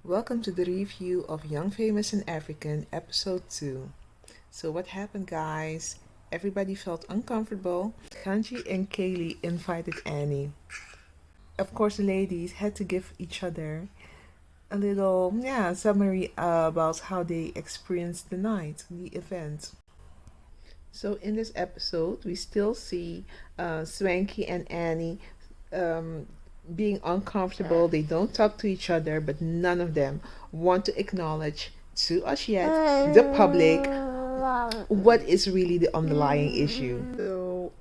Welcome to the review of Young Famous and African episode 2. So what happened, guys? Everybody felt uncomfortable. Kanji and Kaylee invited Annie. Of course, the ladies had to give each other a little summary about how they experienced the night, the event. So in this episode, we still see Swanky and Annie um, being uncomfortable. They don't talk to each other, but none of them want to acknowledge to us yet, the public, what is really the underlying issue. So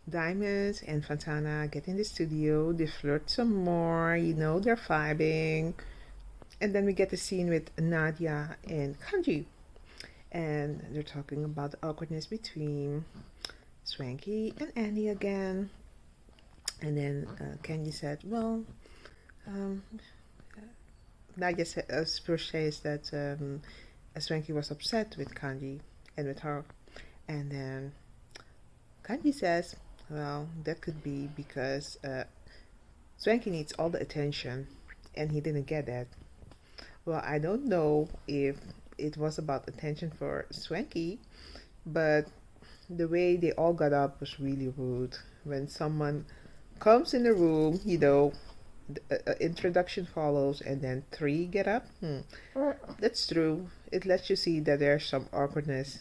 Diamond and Fontana get in the studio, they flirt some more, they're vibing. And then we get the scene with Nadia and Kanji. And they're talking about the awkwardness between Swanky and Annie again. And then Kenji said, well, um, Nadia first says that Swanky was upset with Kanji and with her. And then Kanji says, well, that could be because Swanky needs all the attention and he didn't get that. Well, I don't know if it was about attention for Swanky, but the way they all got up was really rude. When someone comes in the room, the introduction follows and then three get up. That's true. It lets you see that there's some awkwardness.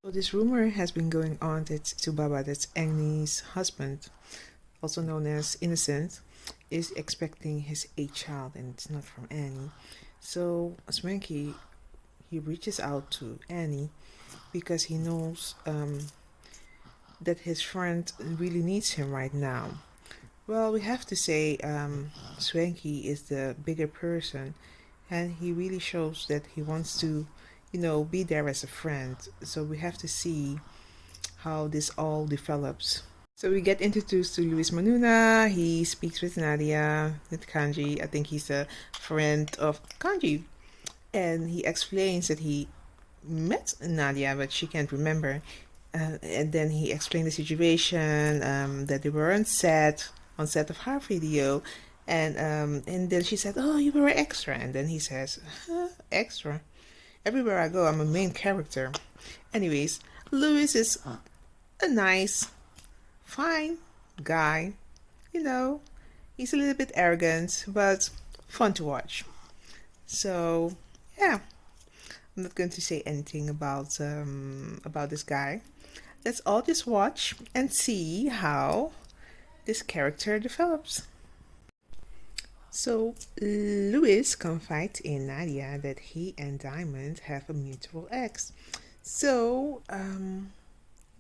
So this rumor has been going on that Subaba, that's Agni's husband, also known as Innocent, is expecting his 8th child and it's not from Annie. So Swanky, he reaches out to Annie because he knows that his friend really needs him right now. Well, we have to say Swanky is the bigger person and he really shows that he wants to, be there as a friend. So we have to see how this all develops. So we get introduced to Luis Manuna. He speaks with Nadia, with Kanji. I think he's a friend of Kanji. And he explains that he met Nadia, but she can't remember. And then he explained the situation, that they were on set of her video. And then she said, oh, you were an extra. And then he says, extra? Everywhere I go, I'm a main character. Anyways, Luis is a nice, fine guy. He's a little bit arrogant, but fun to watch. So, yeah, I'm not going to say anything about this guy. Let's all just watch and see how this character develops. So, Louis confides in Nadia that he and Diamond have a mutual ex. So,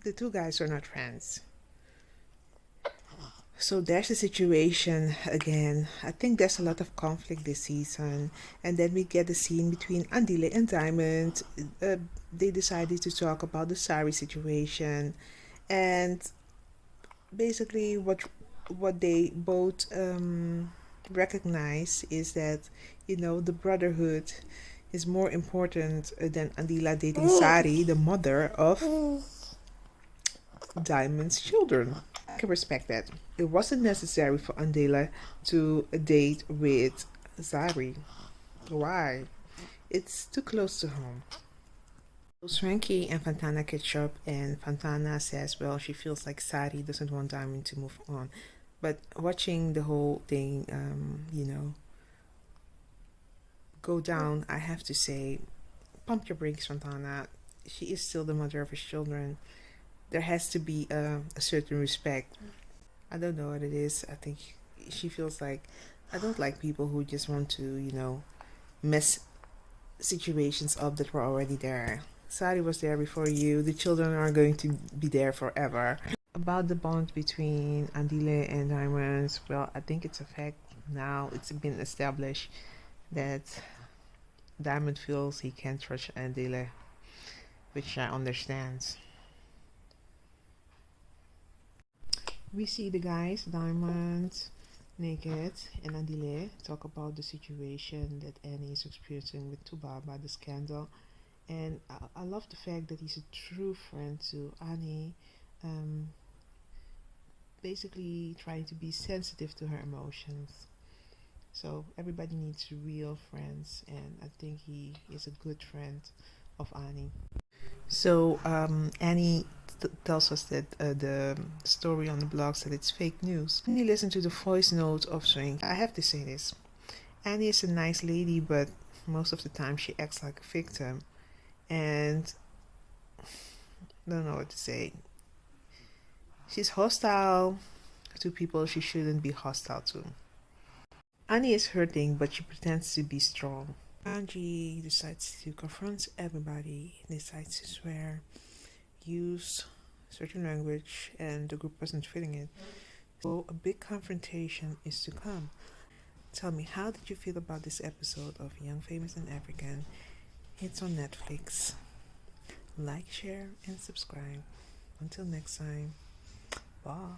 the two guys are not friends. So there's a situation again. I think there's a lot of conflict this season. And then we get the scene between Andile and Diamond. They decided to talk about the Sari situation. And basically what they both recognize is that, the brotherhood is more important than Andila dating Sari, the mother of Diamond's children. I can respect that. It wasn't necessary for Andela to date with Zari. Why? It's too close to home. So Swanky and Fontana catch up, and Fontana says, well, she feels like Sari doesn't want Diamond to move on. But watching the whole thing, go down, I have to say, pump your brakes, Fontana. She is still the mother of his children. There has to be a certain respect. I don't know what it is. I think she feels like, I don't like people who just want to, mess situations up that were already there. Sari was there before you. The children are going to be there forever. About the bond between Andile and Diamonds, well, I think it's a fact now. It's been established that Diamond feels he can't trust Andile, which I understand. We see the guys, Diamond, Naked, and Andile talk about the situation that Annie is experiencing with Tubaba, the scandal. And I love the fact that he's a true friend to Annie, basically trying to be sensitive to her emotions. So everybody needs real friends, and I think he is a good friend of Annie. So Annie tells us that the story on the blog said it's fake news. Annie listened to the voice note of Swanky. I have to say this. Annie is a nice lady, but most of the time she acts like a victim. And I don't know what to say. She's hostile to people she shouldn't be hostile to. Annie is hurting, but she pretends to be strong. Angie decides to confront everybody, decides to swear, use certain language, and the group wasn't feeling it. So a big confrontation is to come. Tell me, how did you feel about this episode of Young, Famous, and African? It's on Netflix. Like, share, and subscribe. Until next time, bye.